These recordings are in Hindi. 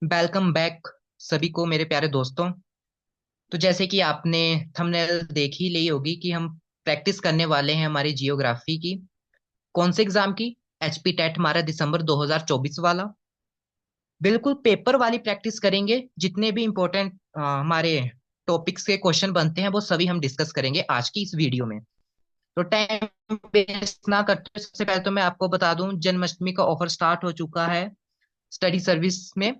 वेलकम बैक सभी को मेरे प्यारे दोस्तों। तो जैसे कि आपने थंबनेल देख ही ली होगी कि हम प्रैक्टिस करने वाले हैं हमारी जियोग्राफी की। कौन से एग्जाम की? एचपी टेट हमारा दिसंबर 2024 वाला। बिल्कुल पेपर वाली प्रैक्टिस करेंगे। जितने भी इंपॉर्टेंट हमारे टॉपिक्स के क्वेश्चन बनते हैं वो सभी हम डिस्कस करेंगे आज की इस वीडियो में। तो टाइम वेस्ट ना करते हुए सबसे पहले तो मैं आपको बता दूं, जन्माष्टमी का ऑफर स्टार्ट हो चुका है स्टडी सर्विस में।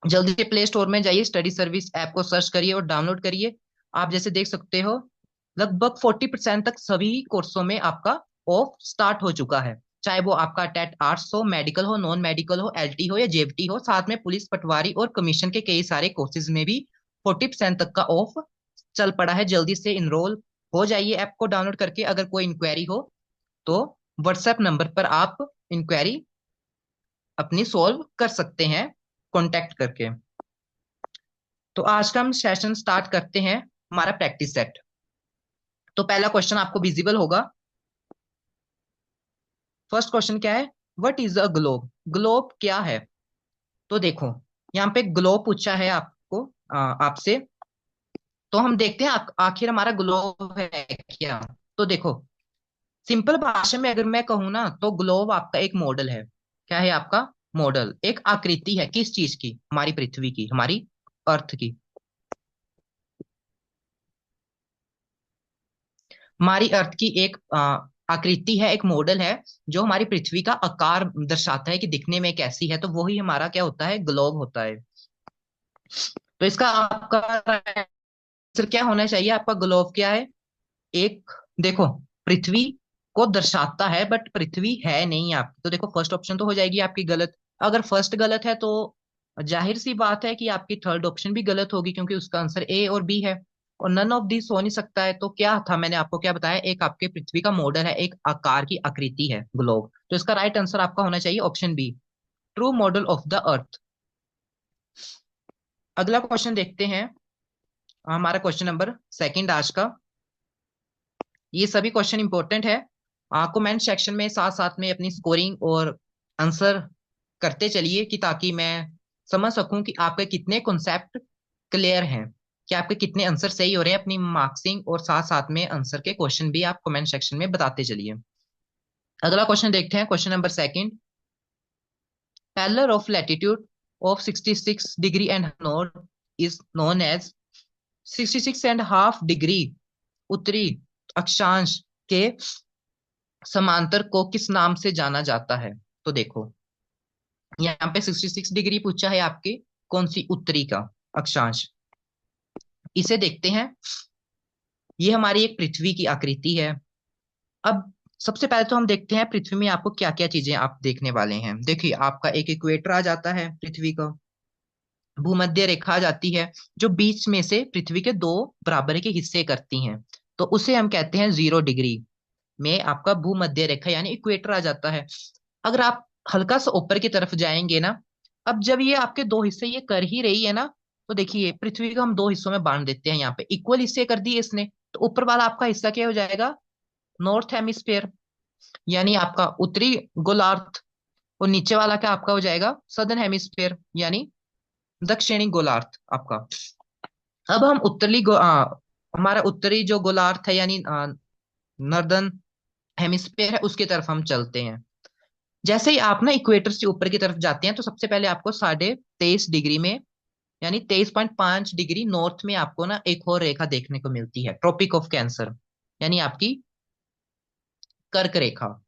जल्दी से प्ले स्टोर में जाइए, स्टडी सर्विस ऐप को सर्च करिए और डाउनलोड करिए। आप जैसे देख सकते हो लगभग 40% तक सभी कोर्सों में आपका ऑफ स्टार्ट हो चुका है। चाहे वो आपका टेट आर्ट्स हो, मेडिकल हो, नॉन मेडिकल हो, एलटी हो या जेएफटी हो, साथ में पुलिस पटवारी और कमीशन के कई सारे कोर्सेज में भी 40% तक का ऑफ चल पड़ा है। जल्दी से इनरोल हो जाइए ऐप को डाउनलोड करके। अगर कोई इंक्वायरी हो तो व्हाट्सएप नंबर पर आप इंक्वायरी अपनी सॉल्व कर सकते हैं कॉन्टेक्ट करके। तो आज का हम सेशन स्टार्ट करते हैं हमारा प्रैक्टिस सेट। तो पहला क्वेश्चन आपको विजिबल होगा। फर्स्ट क्वेश्चन क्या है? What is a globe? Globe क्या है? तो देखो, यहाँ पे ग्लोब पूछा है आपको आपसे। तो हम देखते हैं आखिर हमारा ग्लोब है क्या। तो देखो, सिंपल भाषा में अगर मैं कहूँ ना तो ग्लोब आपका एक मॉडल है। क्या है आपका? मॉडल, एक आकृति है। किस चीज की? हमारी पृथ्वी की, हमारी अर्थ की। हमारी अर्थ की एक आकृति है, एक मॉडल है जो हमारी पृथ्वी का आकार दर्शाता है कि दिखने में कैसी है। तो वही हमारा क्या होता है? ग्लोब होता है। तो इसका आपका आंसर क्या होना चाहिए? आपका ग्लोब क्या है? एक, देखो, पृथ्वी को दर्शाता है बट पृथ्वी है नहीं आपकी। तो देखो फर्स्ट ऑप्शन तो हो जाएगी आपकी गलत। अगर फर्स्ट गलत है तो जाहिर सी बात है कि आपकी थर्ड ऑप्शन भी गलत होगी, क्योंकि उसका आंसर ए और बी है। और नन ऑफ दिस हो नहीं सकता है। तो क्या था, मैंने आपको क्या बताया? एक आपके पृथ्वी का मॉडल है, एक आकार की आकृति है ग्लोब। तो इसका राइट आंसर आपका होना चाहिए option B, true model of the earth. अगला क्वेश्चन देखते हैं, हमारा क्वेश्चन नंबर सेकंड आज का। ये सभी क्वेश्चन इंपॉर्टेंट है। कमेंट सेक्शन में साथ साथ में अपनी स्कोरिंग और आंसर करते चलिए कि ताकि मैं समझ सकूं कि आपके कितने कॉन्सेप्ट क्लियर हैं, कि आपके कितने आंसर सही हो रहे हैं अपनी मार्क्सिंग। और साथ साथ में आंसर के क्वेश्चन भी आप कमेंट सेक्शन में बताते चलिए। अगला क्वेश्चन देखते हैं, question number second. Parallel of latitude of 66 degree and north is known as 66.5 degree उत्तरी अक्षांश के समांतर को किस नाम से जाना जाता है? तो देखो, यहाँ पे 66 डिग्री पूछा है आपके कौन सी उत्तरी का अक्षांश। इसे देखते हैं। ये हमारी एक पृथ्वी की आकृति है। अब सबसे पहले तो हम देखते हैं पृथ्वी में आपको क्या क्या चीजें आप देखने वाले हैं। देखिए, आपका एक इक्वेटर आ जाता है पृथ्वी का, भूमध्य रेखा आ जाती है जो बीच में से पृथ्वी के दो बराबर के हिस्से करती हैं। तो उसे हम कहते हैं 0 डिग्री में आपका भूमध्य रेखा यानी इक्वेटर आ जाता है। अगर आप हल्का सा ऊपर की तरफ जाएंगे ना, अब जब ये आपके दो हिस्से ये कर ही रही है ना, तो देखिए पृथ्वी को हम दो हिस्सों में बांट देते हैं। यहाँ पे इक्वल हिस्से कर दिए इसने, तो ऊपर वाला आपका हिस्सा क्या हो जाएगा? नॉर्थ हेमिस्फेयर यानी आपका उत्तरी गोलार्ध। और नीचे वाला क्या आपका हो जाएगा? सदर्न हेमिस्फेयर यानी दक्षिणी गोलार्ध आपका। अब हम हमारा उत्तरी जो गोलार्ध है यानी नॉर्दर्न हेमिस्फेयर है, उसकी तरफ हम चलते हैं। जैसे ही आप ना इक्वेटर से ऊपर की तरफ जाते हैं तो सबसे पहले आपको 23.5 डिग्री में यानी 23.5 डिग्री नॉर्थ में आपको ना एक और रेखा देखने को मिलती है, ट्रॉपिक ऑफ कैंसर यानी आपकी कर्क रेखा।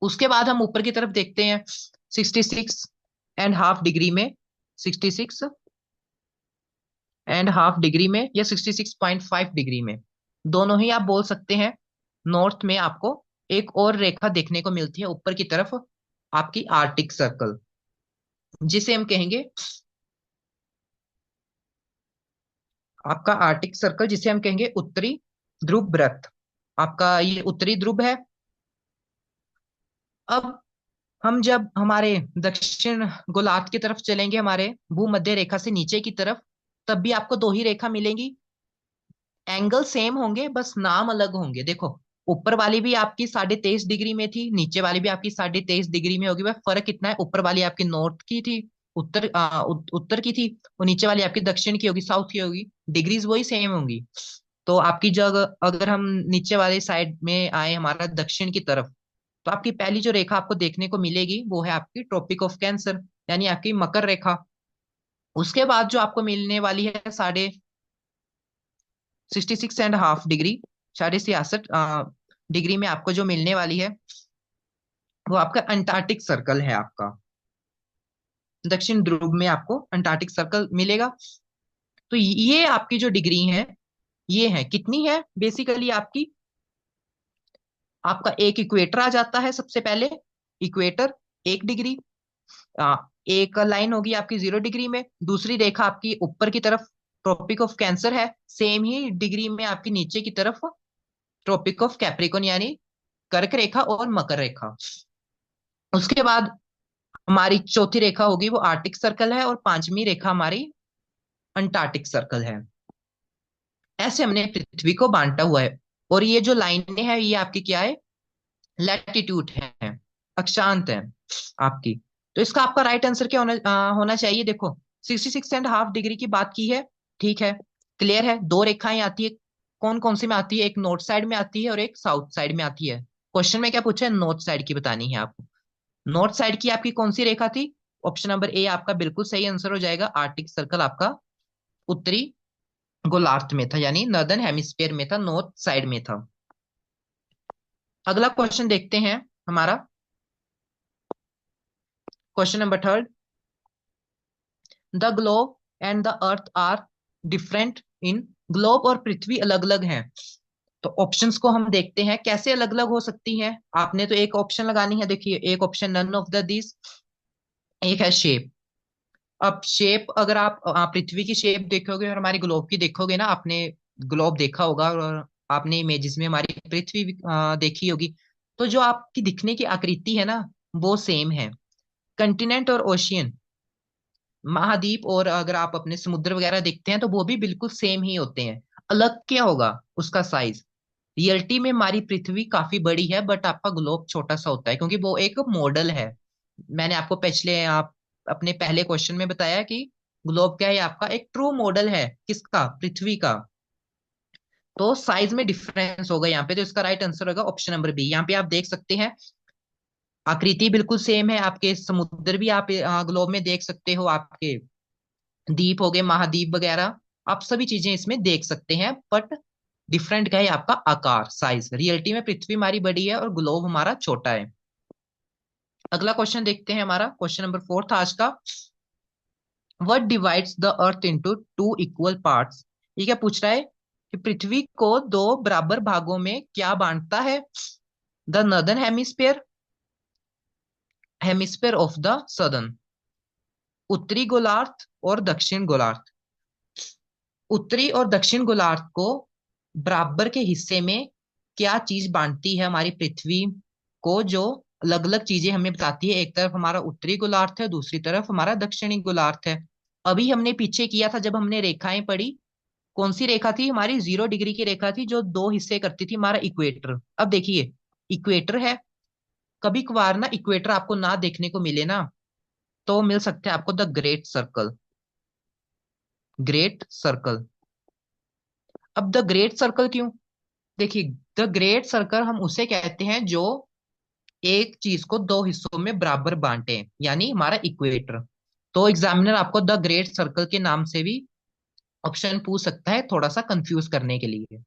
उसके बाद हम ऊपर की तरफ देखते हैं 66.5 डिग्री में, 66.5 डिग्री में या 66.5 डिग्री में, दोनों ही आप बोल सकते हैं। नॉर्थ में आपको एक और रेखा देखने को मिलती है ऊपर की तरफ, आपकी आर्टिक सर्कल, जिसे हम कहेंगे आपका आर्टिक सर्कल, जिसे हम कहेंगे उत्तरी ध्रुव व्रत। आपका ये उत्तरी ध्रुव है। अब हम जब हमारे दक्षिण गोलार्ध की तरफ चलेंगे, हमारे भूमध्य रेखा से नीचे की तरफ, तब भी आपको दो ही रेखा मिलेंगी। एंगल सेम होंगे, बस नाम अलग होंगे। देखो, ऊपर वाली भी आपकी 23.5 डिग्री में थी, नीचे वाली भी आपकी 23.5 डिग्री में होगी। वह फर्क कितना है? ऊपर वाली आपकी नॉर्थ की थी, उत्तर की थी, और नीचे वाली आपकी दक्षिण की होगी, साउथ की होगी। डिग्रीज वही सेम होंगी। तो आपकी जगह अगर हम नीचे वाले साइड में आए, हमारा दक्षिण की तरफ, तो आपकी पहली जो रेखा आपको देखने को मिलेगी वो है आपकी ट्रॉपिक ऑफ कैंसर, यानी आपकी मकर रेखा। उसके बाद जो आपको मिलने वाली है 66.5 डिग्री, 66.66 डिग्री में आपको जो मिलने वाली है वो आपका अंटार्कटिक सर्कल है। आपका दक्षिण ध्रुव में आपको अंटार्कटिक सर्कल मिलेगा। तो ये आपकी जो डिग्री है, ये है कितनी है बेसिकली आपकी, आपका एक इक्वेटर आ जाता है सबसे पहले। इक्वेटर 1 डिग्री, एक लाइन होगी आपकी 0 डिग्री में, दूसरी रेखा आपकी ऊपर की तरफ ट्रॉपिक ऑफ कैंसर है, सेम ही डिग्री में आपकी नीचे की तरफ ट्रॉपिक ऑफ कैप्रिकॉन यानी कर्क रेखा और मकर रेखा। उसके बाद हमारी चौथी रेखा होगी वो आर्टिक सर्कल है, और पांचवी रेखा हमारी अंटार्कटिक सर्कल है। ऐसे हमने पृथ्वी को बांटा हुआ है। और ये जो लाइनें हैं ये आपकी क्या है, लैटिट्यूड है, अक्षांत है आपकी। तो इसका आपका राइट आंसर क्या होना चाहिए, देखो 66.5 डिग्री की बात की है, ठीक है, क्लियर है। दो रेखाएं आती है, कौन कौन सी में आती है, एक नॉर्थ साइड में आती है और एक साउथ साइड में आती है। क्वेश्चन में क्या पूछा है, नॉर्थ साइड की बतानी है आपको। नॉर्थ साइड की आपकी कौन सी रेखा थी, ऑप्शन नंबर ए आपका बिल्कुल सही आंसर हो जाएगा, आर्टिक सर्कल आपका उत्तरी गोलार्ध में था, यानी नॉर्दर्न हेमिस्फीयर में था, नॉर्थ साइड में था। अगला क्वेश्चन देखते हैं हमारा, question number third. The globe and the earth are different in, globe और पृथ्वी अलग अलग हैं। तो ऑप्शंस को हम देखते हैं कैसे अलग अलग हो सकती हैं। आपने तो एक ऑप्शन लगानी है, देखिए एक option none of the this, एक है शेप। अब शेप अगर आप पृथ्वी की शेप देखोगे और हमारी ग्लोब की देखोगे ना, आपने ग्लोब देखा होगा और आपने इमेजेस में हमारी पृथ्वी भी, देखी होगी, तो जो आपकी दिखने की आकृति है ना वो सेम है। कंटिनेंट और ओशियन, महाद्वीप, और अगर आप अपने समुद्र वगैरह देखते हैं तो वो भी बिल्कुल सेम ही होते हैं। अलग क्या होगा, उसका साइज। रियलिटी में हमारी पृथ्वी काफी बड़ी है, बट आपका ग्लोब छोटा सा होता है, क्योंकि वो एक मॉडल है। मैंने आपको पिछले आप अपने पहले क्वेश्चन में बताया कि ग्लोब क्या है, आपका एक ट्रू मॉडल है, किसका, पृथ्वी का। तो साइज में डिफरेंस होगा यहाँ पे, तो इसका राइट आंसर होगा ऑप्शन नंबर बी। यहाँ पे आप देख सकते हैं आकृति बिल्कुल सेम है, आपके समुद्र भी आप ग्लोब में देख सकते हो, आपके द्वीप हो गए, महाद्वीप वगैरह, आप सभी चीजें इसमें देख सकते हैं। बट डिफरेंट क्या है, आपका आकार, साइज। रियलिटी में पृथ्वी हमारी बड़ी है और ग्लोब हमारा छोटा है। अगला क्वेश्चन देखते हैं हमारा, क्वेश्चन नंबर फोर्थ आज का। What divides the earth into two equal parts. ये क्या पूछ रहा है कि पृथ्वी को दो बराबर भागों में क्या बांटता है, the northern hemisphere, hemisphere of the southern, उत्तरी गोलार्ध और दक्षिण गोलार्ध। उत्तरी और दक्षिण गोलार्ध को बराबर के हिस्से में क्या चीज बांटती है हमारी पृथ्वी को, जो अलग अलग चीजें हमें बताती है। एक तरफ हमारा उत्तरी गोलार्ध है, दूसरी तरफ हमारा दक्षिणी गोलार्ध है। अभी हमने पीछे किया था जब हमने रेखाएं पढ़ी, कौन सी रेखा थी हमारी, 0 डिग्री की रेखा थी जो दो हिस्से करती थी, हमारा इक्वेटर। अब देखिए इक्वेटर है, कभी कभार ना इक्वेटर आपको ना देखने को मिले ना, तो मिल सकते हैं आपको the great circle, great circle. अब द ग्रेट सर्कल क्यों, देखिए द ग्रेट सर्कल हम उसे कहते हैं जो एक चीज को दो हिस्सों में बराबर बांटे, यानी हमारा इक्वेटर। तो एग्जामिनर आपको द ग्रेट सर्कल के नाम से भी ऑप्शन पूछ सकता है, थोड़ा सा कंफ्यूज करने के लिए।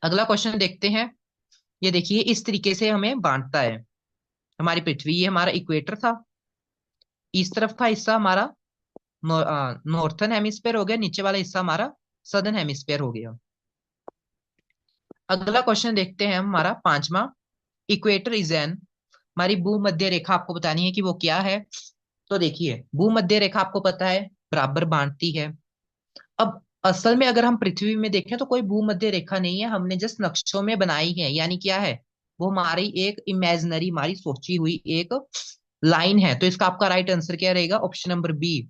अगला क्वेश्चन देखते हैं। ये देखिए इस तरीके से हमें बांटता है हमारी पृथ्वी। ये हमारा इक्वेटर था, इस तरफ का हिस्सा हमारा नॉर्थन हेमिस्फेयर हो गया, नीचे वाला हिस्सा हमारा सदर्न हेमिस्फेयर हो गया। अगला क्वेश्चन देखते हैं हमारा पांचवा। इक्वेटर इज एन, हमारी भूमध्य रेखा आपको बतानी है कि वो क्या है। तो देखिए भूमध्य रेखा आपको पता है बराबर बांटती है। अब असल में अगर हम पृथ्वी में देखें तो कोई भूमध्य रेखा नहीं है, हमने जस्ट नक्शों में बनाई है, यानी क्या है, वो हमारी एक इमेजिनरी, हमारी सोची हुई एक लाइन है। तो इसका आपका राइट आंसर क्या रहेगा, ऑप्शन नंबर बी,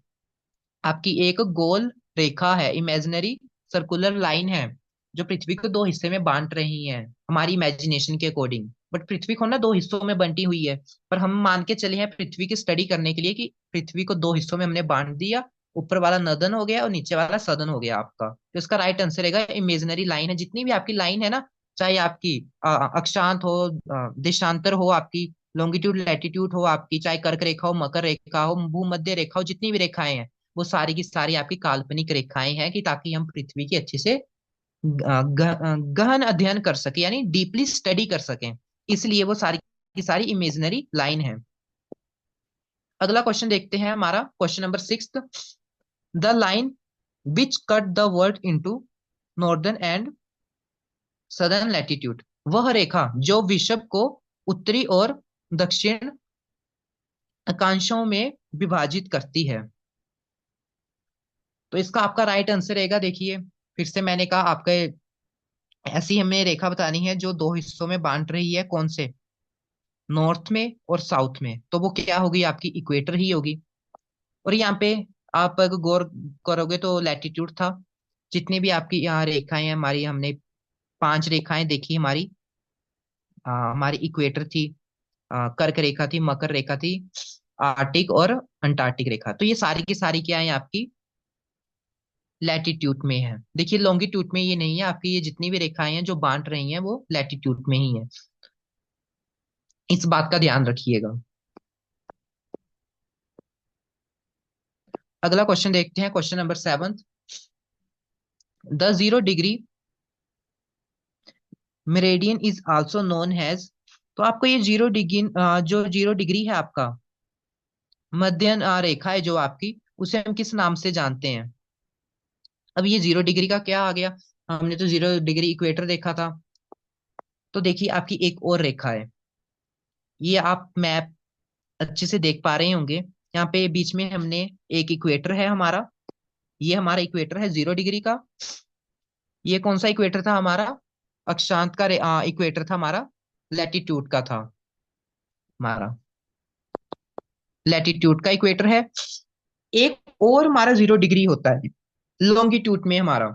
आपकी एक गोल रेखा है, इमेजिनरी सर्कुलर लाइन है, जो पृथ्वी को दो हिस्से में बांट रही है हमारी इमेजिनेशन के अकॉर्डिंग। बट पृथ्वी को ना दो हिस्सों में बंटी हुई है। पर हम मान के चले हैं पृथ्वी की स्टडी करने के लिए कि पृथ्वी को दो हिस्सों में हमने बांट दिया, ऊपर वाला नदन हो गया और नीचे वाला सदन हो गया आपका। तो इसका राइट आंसर रहेगा इमेजिनरी लाइन है। जितनी भी आपकी लाइन है ना, चाहे आपकी अक्षांत हो, देशांतर हो, आपकी लॉन्गिट्यूड लैटिट्यूड हो आपकी, चाहे कर्क रेखा हो, मकर रेखा हो, भूमध्य रेखा हो, जितनी भी रेखाएं हैं वो सारी की सारी आपकी काल्पनिक रेखाएं हैं, कि ताकि हम पृथ्वी की अच्छे से गहन अध्ययन कर सके, यानी डीपली स्टडी कर सकें। इसलिए वो सारी की सारी इमेजिनरी लाइन है। अगला क्वेश्चन देखते हैं हमारा, question number 6। The line which cut the world into northern and southern latitude, वह रेखा जो विश्व को उत्तरी और दक्षिण अक्षांशों में विभाजित करती है। तो इसका आपका राइट आंसर रहेगा, देखिए फिर से मैंने कहा आपके, ऐसी हमें रेखा बतानी है जो दो हिस्सों में बांट रही है, कौन से, नॉर्थ में और साउथ में। तो वो क्या होगी, आपकी इक्वेटर ही होगी। और यहाँ पे आप अगर गौर करोगे तो लैटिट्यूड था। जितनी भी आपकी यहाँ रेखाएं हैं हमारी, हमने पांच रेखाएं देखी हमारी। हमारी इक्वेटर थी, कर्क रेखा थी, मकर रेखा थी, आर्टिक और अंटार्कटिक रेखा। तो ये सारी की सारी क्या है आपकी लैटिट्यूड में है। देखिए लॉन्गिट्यूड में ये नहीं है आपकी, ये जितनी भी रेखाएं हैं जो बांट रही हैं वो लैटिट्यूड में ही है। इस बात का ध्यान रखिएगा। अगला क्वेश्चन देखते हैं, question number 7। The 0 degree Meridian is also known has. तो आपको ये 0 डिग्री, जो 0 डिग्री है आपका मध्य रेखा है जो आपकी, उसे हम किस नाम से जानते हैं। अब ये 0 डिग्री का क्या आ गया, हमने तो 0 डिग्री इक्वेटर देखा था। तो देखिए आपकी एक और रेखा है, ये आप मैप अच्छे से देख पा रहे होंगे। यहाँ पे बीच में हमने एक इक्वेटर है हमारा, ये हमारा इक्वेटर है 0 डिग्री का। ये कौन सा इक्वेटर था हमारा, अक्षांत का इक्वेटर था हमारा, लैटिट्यूड का था हमारा, लैटिट्यूड का इक्वेटर है। एक और हमारा 0 डिग्री होता है लॉन्गिट्यूड में हमारा,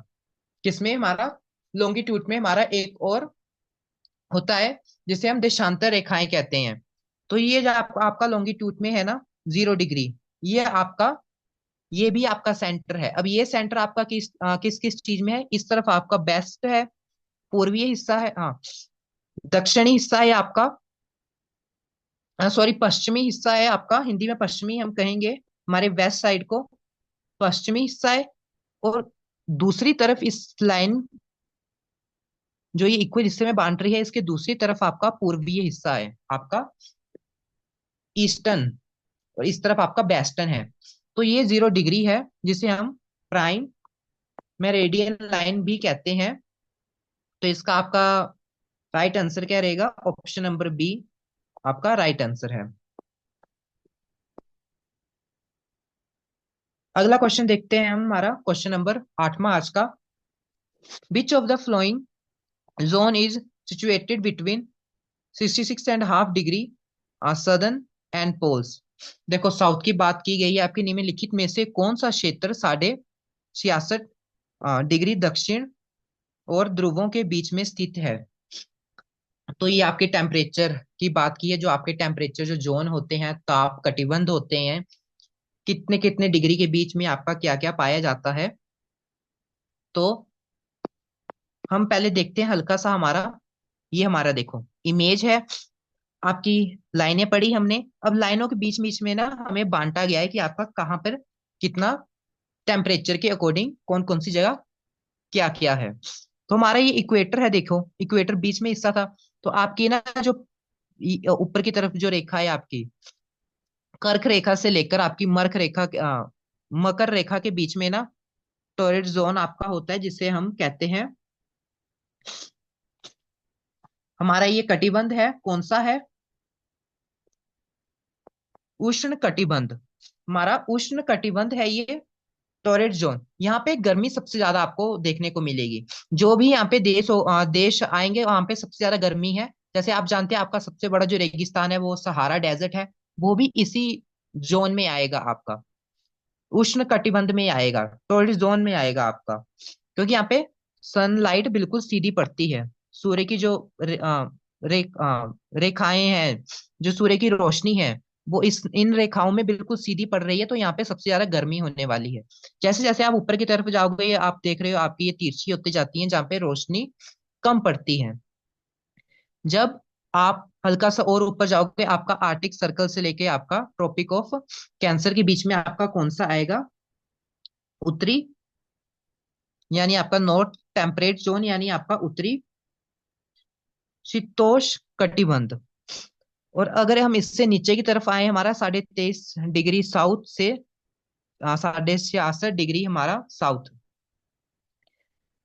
किसमें हमारा, लॉन्गिट्यूड में हमारा एक और होता है, जिसे हम देशांतर रेखाएं कहते हैं। तो ये जो आपका लॉन्गिट्यूड में है ना 0 डिग्री, ये आपका, ये भी आपका सेंटर है। अब ये सेंटर आपका किस किस चीज में है, इस तरफ आपका बेस्ट है, पूर्वीय हिस्सा है, हाँ दक्षिणी हिस्सा है आपका, सॉरी पश्चिमी हिस्सा है आपका, हिंदी में पश्चिमी हम कहेंगे, हमारे वेस्ट साइड को पश्चिमी हिस्सा है। और दूसरी तरफ इस लाइन जो ये इक्वल हिस्से में बांट रही है, इसके दूसरी तरफ आपका पूर्वीय हिस्सा है आपका ईस्टर्न, और इस तरफ आपका वेस्टर्न है। तो ये 0 डिग्री है, जिसे हम प्राइम मेरिडियन लाइन भी कहते हैं। तो इसका आपका राइट आंसर क्या रहेगा, ऑप्शन नंबर बी आपका राइट आंसर है। अगला क्वेश्चन देखते हैं हम, हमारा क्वेश्चन नंबर 8वां आज का। Which of the flowing zone is situated between 66.5 degree southern and poles. देखो साउथ की बात की गई है, आपके निम्नलिखित में से कौन सा क्षेत्र 66.5 डिग्री दक्षिण और ध्रुवों के बीच में स्थित है। तो ये आपके टेम्परेचर की बात की है, जो आपके टेम्परेचर जो जोन होते हैं, ताप कटिबंध होते हैं, कितने कितने डिग्री के बीच में आपका क्या क्या पाया जाता है। तो हम पहले देखते हैं हल्का सा हमारा, ये हमारा देखो इमेज है आपकी, लाइनें पढ़ी हमने। अब लाइनों के बीच बीच में ना हमें बांटा गया है कि आपका कहाँ पर कितना टेम्परेचर के अकॉर्डिंग कौन कौन सी जगह क्या क्या है। तो हमारा ये इक्वेटर है, देखो इक्वेटर बीच में हिस्सा था। तो आपकी ना जो ऊपर की तरफ जो रेखा है आपकी, कर्क रेखा से लेकर आपकी मकर रेखा के बीच में ना टॉररेट जोन आपका होता है, जिसे हम कहते हैं, हमारा ये कटिबंध है, कौन सा है, उष्ण कटिबंध। हमारा उष्ण कटिबंध है ये टॉरेट जोन। यहाँ पे गर्मी सबसे ज्यादा आपको देखने को मिलेगी। जो भी यहाँ पे देश आएंगे वहां पे सबसे ज्यादा गर्मी है। जैसे आप जानते हैं आपका सबसे बड़ा जो रेगिस्तान है वो सहारा डेजर्ट है, वो भी इसी जोन में आएगा आपका, उष्ण कटिबंध में आएगा, टॉरेट जोन में आएगा आपका। क्योंकि यहाँ पे सनलाइट बिल्कुल सीधी पड़ती है, सूर्य की जो रेखाएं हैं, जो सूर्य की रोशनी है वो इस इन रेखाओं में बिल्कुल सीधी पड़ रही है, तो यहाँ पे सबसे ज्यादा गर्मी होने वाली है। जैसे जैसे आप ऊपर की तरफ जाओगे, आप देख रहे हो आपकी ये तिरछी होती जाती है, जहाँ पे रोशनी कम पड़ती है। जब आप हल्का सा और ऊपर जाओगे, आपका आर्टिक सर्कल से लेके आपका ट्रॉपिक ऑफ कैंसर के बीच में आपका कौन सा आएगा? उत्तरी, यानी आपका नॉर्थ टेम्परेट जोन, यानी आपका उत्तरी शीतोष्ण कटिबंध। और अगर हम इससे नीचे की तरफ आए, हमारा 23.5 डिग्री साउथ से 66.5 डिग्री हमारा साउथ,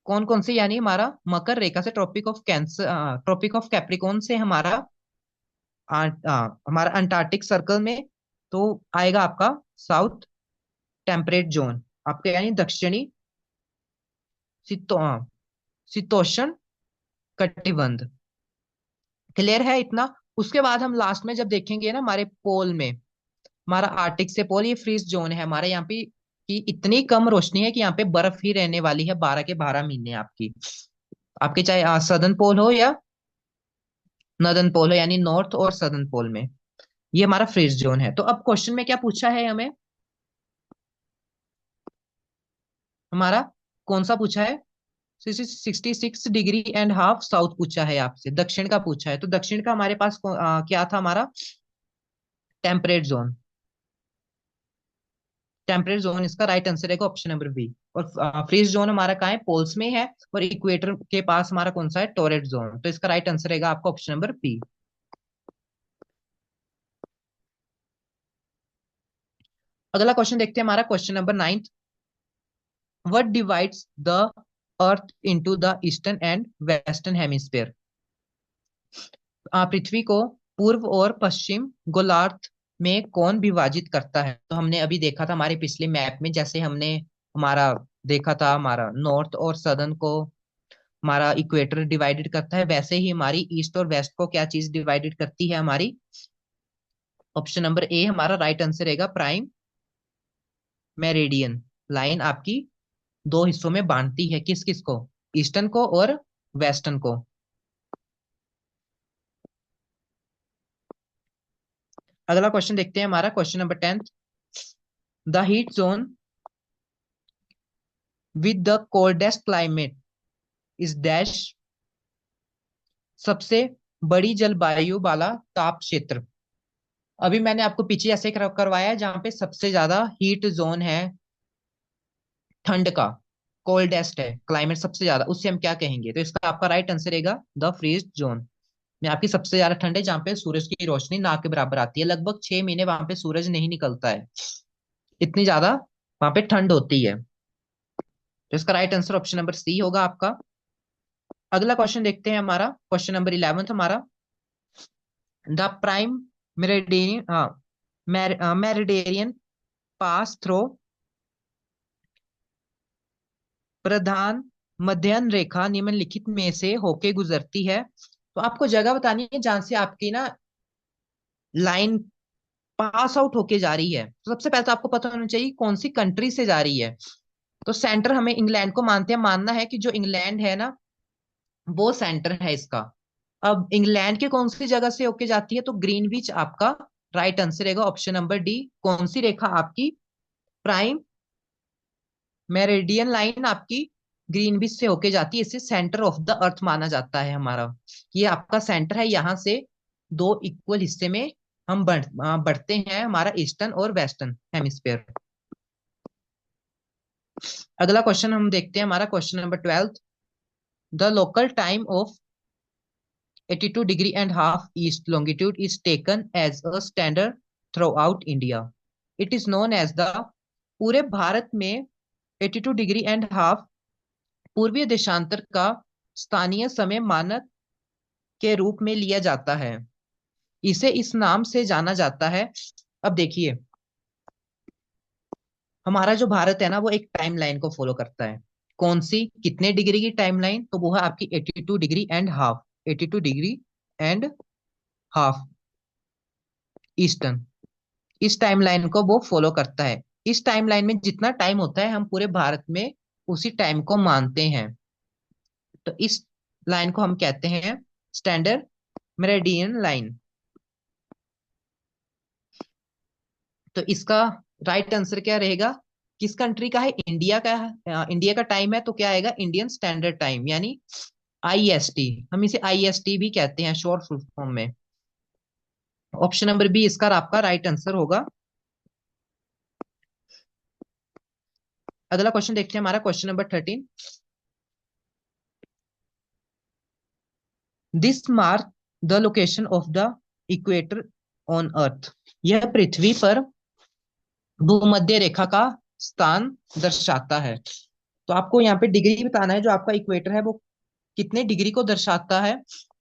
कौन कौन से, यानी हमारा मकर रेखा से Tropic of Cancer, Tropic of Capricorn से हमारा हमारा अंटार्कटिक सर्कल में तो आएगा आपका साउथ टेम्परेट जोन, आपके यानी दक्षिणी शीतोष्ण कटिबंध। क्लियर है इतना? उसके बाद हम लास्ट में जब देखेंगे ना, हमारे पोल में, हमारा आर्टिक से पोल, ये फ्रीज जोन है हमारे यहाँ पे, कि इतनी कम रोशनी है कि यहाँ पे बर्फ ही रहने वाली है 12 के 12 महीने आपकी, आपके चाहे सदर्न पोल हो या नदर्न पोल हो, यानी नॉर्थ और सदर्न पोल में। ये हमारा फ्रीज जोन है। तो अब क्वेश्चन में क्या पूछा है हमें? हमारा कौन सा पूछा है? 66.5 डिग्री साउथ पूछा है आपसे, दक्षिण का पूछा है। तो दक्षिण का हमारे पास क्या था हमारा? Temperate zone. टेम्परेट जोन इसका राइट आंसर रहेगा ऑप्शन नंबर बी। और फ्रीज जोन हमारा कहाँ है? पोल्स में है। और इक्वेटर के पास हमारा कौन सा है? Torrid zone. तो इसका राइट आंसर रहेगा आपका ऑप्शन नंबर बी। अगला क्वेश्चन देखते हैं, हमारा question number 9। What divides the earth into the eastern and western hemisphere? पृथ्वी को पूर्व और पश्चिम गोलार्ध में कौन विभाजित करता है? तो हमने अभी देखा था हमारे पिछले मैप में, जैसे हमने हमारा देखा था, हमारा नॉर्थ और सदर्न को हमारा इक्वेटर डिवाइडेड करता है, वैसे ही हमारी ईस्ट और वेस्ट को क्या चीज डिवाइडेड करती है हमारी? ऑप्शन नंबर ए हमारा राइट आंसर रहेगा, प्राइम मेरिडियन लाइन आपकी दो हिस्सों में बांटती है, किस किस को? ईस्टर्न को और वेस्टर्न को। अगला क्वेश्चन देखते हैं, हमारा question number 10। The heat zone with the coldest climate is dash, सबसे बड़ी जलवायु वाला ताप क्षेत्र। अभी मैंने आपको पीछे ऐसे करवाया है, जहां पे सबसे ज्यादा हीट जोन है, ठंड का, कोल्डेस्ट है क्लाइमेट सबसे ज्यादा, उससे हम क्या कहेंगे? तो इसका आपका राइट आंसर रहेगा द फ्रीज जोन में आपकी सबसे ज्यादा ठंड है, जहां पे सूरज की रोशनी ना के बराबर आती है, लगभग 6 महीने वहां पे सूरज नहीं निकलता है, इतनी ज्यादा वहां पे ठंड होती है। तो इसका right answer option number C होगा आपका। अगला क्वेश्चन देखते हैं, हमारा क्वेश्चन नंबर 11 हमारा। The prime meridian meridian pass through प्रधान मध्याह्न रेखा निम्नलिखित में से होके गुजरती है। तो आपको जगह बतानी है जहां से आपकी ना लाइन पास आउट होके जा रही है। तो सबसे पहले तो आपको पता होना चाहिए कौन सी कंट्री से जा रही है। तो सेंटर हमें इंग्लैंड को मानते हैं, मानना है कि जो इंग्लैंड है ना, वो सेंटर है इसका। अब इंग्लैंड के कौन सी जगह से होके जाती है? तो ग्रीनविच आपका राइट आंसर रहेगा, ऑप्शन नंबर डी। कौन सी रेखा आपकी? प्राइम मेरिडियन लाइन आपकी ग्रीनविच से होके जाती है, इसे सेंटर ऑफ द अर्थ माना जाता है हमारा। ये आपका सेंटर है, यहाँ से दो इक्वल हिस्से में हम बढ़ते हैं, हमारा ईस्टर्न और वेस्टर्न हेमिस्फेयर। अगला क्वेश्चन हम देखते हैं, हमारा question number 12। The local time of 82.5 east longitude is taken as a standard throughout India. It is known as the, पूरे भारत में 82.5 पूर्वीय देशांतर का स्थानीय समय मानक के रूप में लिया जाता है, इसे इस नाम से जाना जाता है। अब देखिए, हमारा जो भारत है ना, वो एक टाइम लाइन को फॉलो करता है। कौन सी, कितने डिग्री की टाइम लाइन? तो वो है आपकी 82.5, 82.5 ईस्टर्न, इस टाइमलाइन को वो फॉलो करता है। इस टाइमलाइन में जितना टाइम होता है, हम पूरे भारत में उसी टाइम को मानते हैं। तो इस लाइन को हम कहते हैं स्टैंडर्ड मेरिडियन लाइन। तो इसका राइट आंसर क्या रहेगा? किस कंट्री का है? इंडिया का है। इंडिया का टाइम है तो क्या आएगा? इंडियन स्टैंडर्ड टाइम, यानी आईएसटी। हम इसे आईएसटी भी कहते हैं शॉर्ट फुल फॉर्म में। ऑप्शन नंबर बी इसका आपका राइट आंसर होगा। अगला क्वेश्चन देखते हैं, हमारा question number 13। This mark the location of the equator on earth. यह पृथ्वी पर भूमध्य रेखा का स्थान दर्शाता है। तो आपको यहाँ पे डिग्री बताना है, जो आपका इक्वेटर है वो कितने डिग्री को दर्शाता है।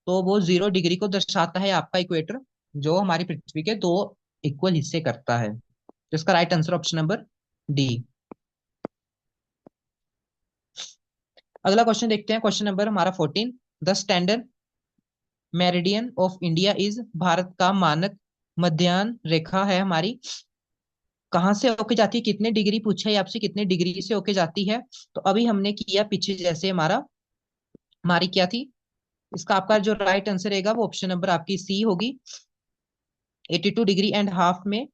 तो वो 0 डिग्री को दर्शाता है आपका इक्वेटर, जो हमारी पृथ्वी के दो इक्वल हिस्से करता है। तो इसका right answer option number D. अगला क्वेश्चन देखते हैं, क्वेश्चन नंबर हमारा 14। The standard meridian of India is. Bharat का मानक मध्याह्न रेखा है हमारी, कहाँ से होके जाती है? कितने डिग्री पूछा है आपसे, कितने डिग्री से होके जाती है। तो अभी हमने किया पीछे जैसे हमारी क्या थी। इसका आपका जो राइट आंसर रहेगा वो ऑप्शन नंबर आपकी सी होगी, 82.5 डिग्री में।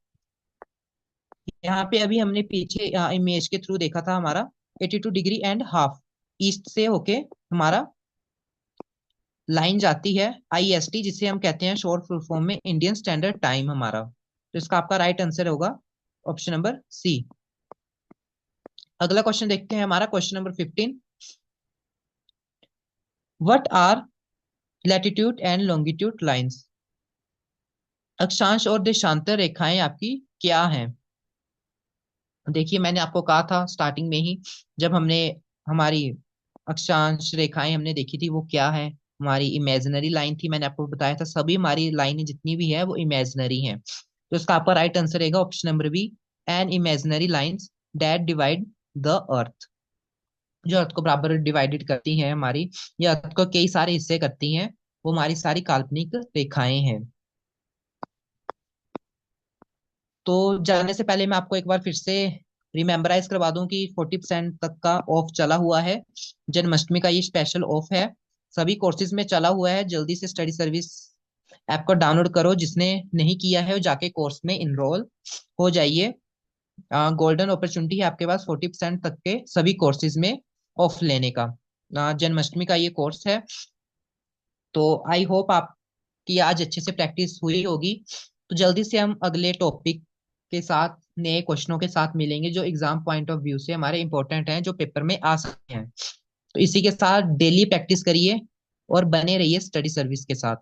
यहाँ पे अभी हमने पीछे इमेज के थ्रू देखा था, हमारा 82.5 डिग्री ईस्ट से होके हमारा लाइन जाती है आईएसटी, जिसे हम कहते हैं शॉर्ट फुल फॉर्म में इंडियन स्टैंडर्ड टाइम हमारा। तो इसका आपका राइट आंसर होगा ऑप्शन नंबर सी। अगला क्वेश्चन देखते हैं, हमारा question number 15। What are latitude and longitude lines. अक्षांश और देशांतर रेखाएं आपकी क्या हैं? देखिए, मैंने आपको कहा था स्टार्टिंग में ही, जब हमने हमारी अक्षांश रेखाएं हमने देखी थी, वो क्या है? हमारी इमेजिनरी लाइन थी। मैंने आपको बताया था सभी हमारी लाइनें जितनी भी है वो इमेजिनरी हैं। तो इसका आपका राइट आंसर रहेगा option number B, an imaginary lines that divide the earth. जो अर्थ को बराबर डिवाइडेड करती हैं हमारी, या अर्थ को कई सारे हिस्से करती हैं, वो हमारी सारी काल्पनिक रेखाएं हैं। तो जाने से पहले मैं आपको एक बार फिर से रिमेम्बराइज करवा दूं कि 40% तक का ऑफ चला हुआ है। जन्माष्टमी का ये स्पेशल ऑफ है, सभी कोर्सेज में चला हुआ है। जल्दी से स्टडी सर्विस ऐप को डाउनलोड करो, जिसने नहीं किया है वो जाके कोर्स में इनरोल हो जाइए। गोल्डन अपॉर्चुनिटी है आपके पास 40% तक के सभी कोर्सेज में ऑफ लेने का। जन्माष्टमी का ये कोर्स है। तो आई होप आपकी आज अच्छे से प्रैक्टिस हुई होगी। तो जल्दी से हम अगले टॉपिक के साथ, नए क्वेश्चनों के साथ मिलेंगे, जो एग्जाम पॉइंट ऑफ व्यू से हमारे इंपॉर्टेंट हैं, जो पेपर में आ सकते हैं। तो इसी के साथ डेली प्रैक्टिस करिए और बने रहिए स्टडी सर्विस के साथ।